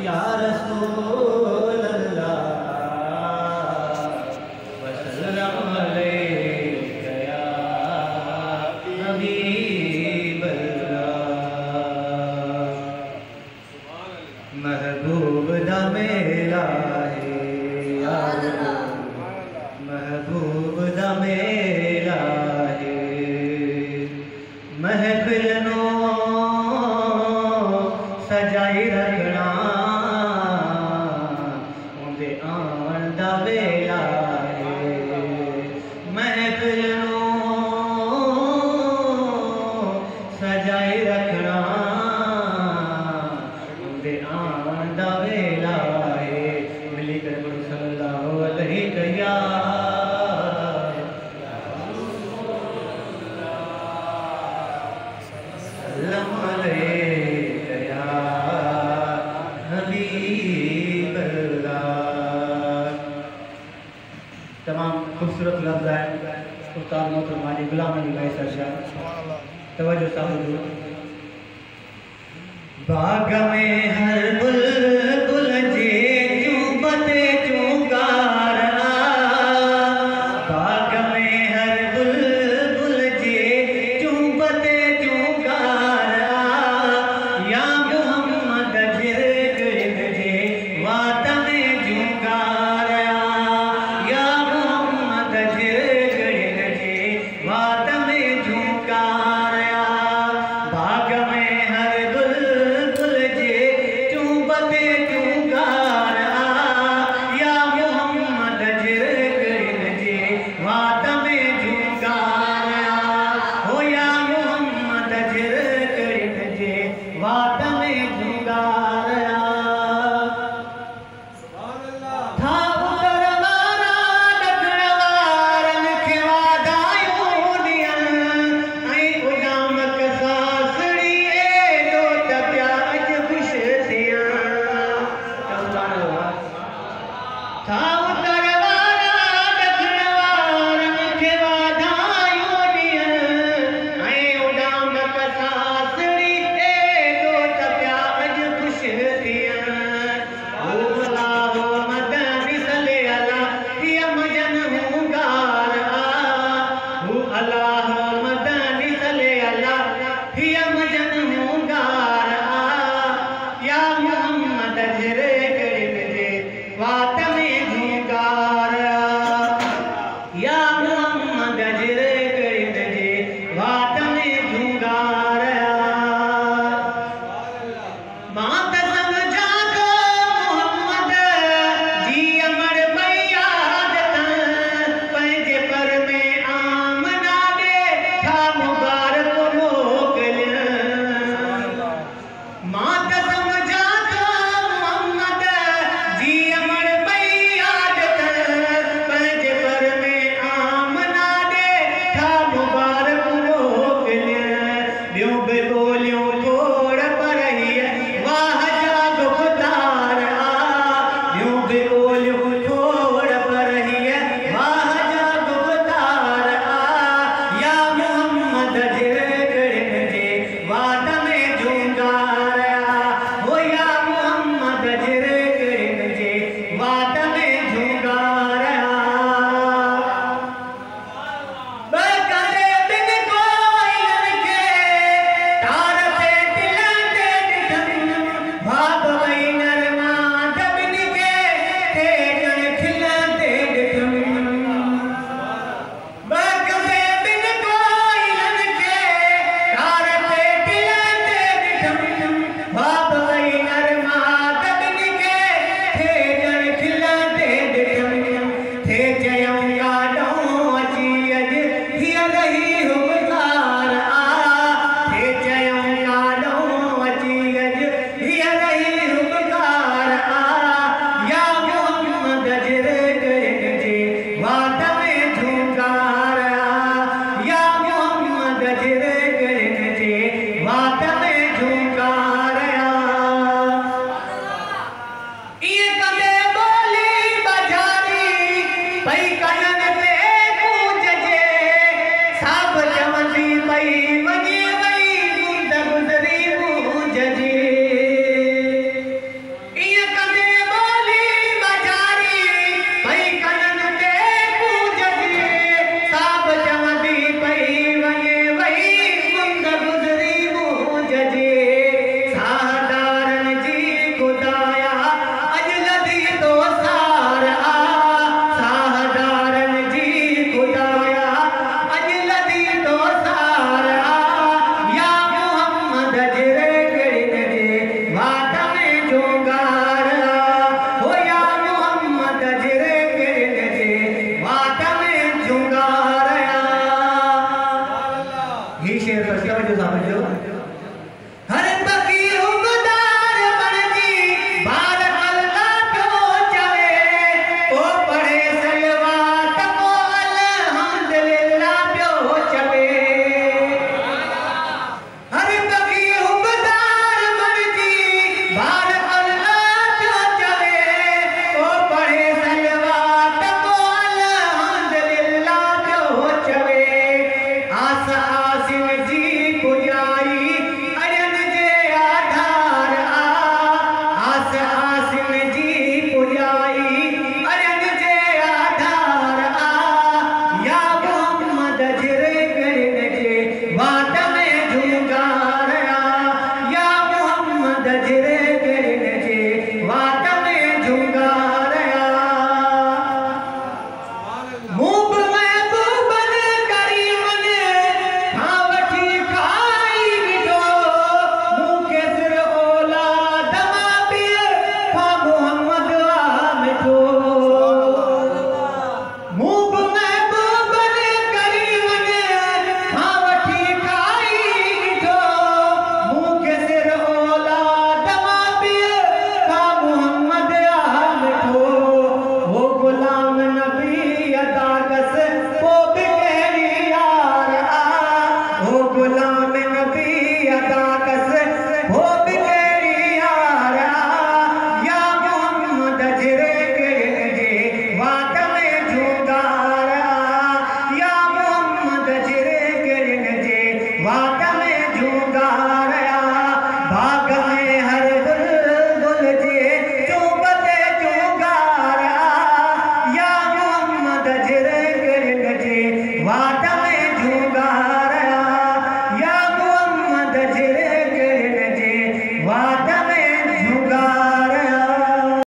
या रसूल अल्लाह वसल्लम अलैका या हबीब अल्लाह। महबूब दा मेला है यार, महबूब दा मेला है। महफिल नो सजाई रखना उनके आवन दा वेला है। महफिल नो सजाई रखना उनके आवन दा वेला है। मिली कर गुरु सल्लल्लाहु अलैहि वसल्लम अलैका या हबीब अल्लाह। तमाम खूबसूरत लफ्ज़ है उस्ताद मोहतरम हाजी गुलाम अली भाई सरशाह, तवज्जो साहब। बाग में हर बुलबुल जे चुंबते चुंगारा, बाग में हर बुलबुल जे चुंबते चुंगारा, या मोहम्मद गिरगिर्द जे वात में जुंगारा, या मोहम्मद गिरगिर्द जे वात में जुंगारा। बाग में हर बुलबुल जे चुंबते चुंगारा, या मोहम्मद गिरगिर्द जे वात में जुंगारा, हो या मोहम्मद गिरगिर्द जे वात में जुंगारा। था उतरवारा डगरवारन खे वाधायूं ॾियनि, ऐं उॾाम कसासड़ी एॾो त पिया अॼु ख़ुशि थियनि। था उतरवारा डगरवारन खे वाधायूं ॾियनि, ऐं उॾाम कसासड़ी एॾो त पिया अॼु ख़ुशि थियनि। हू अलाह मदनी सले अला हिय मजन हूंगार आ, हू अलाह मदनी सले अला हिय मजन हूंगार आ, या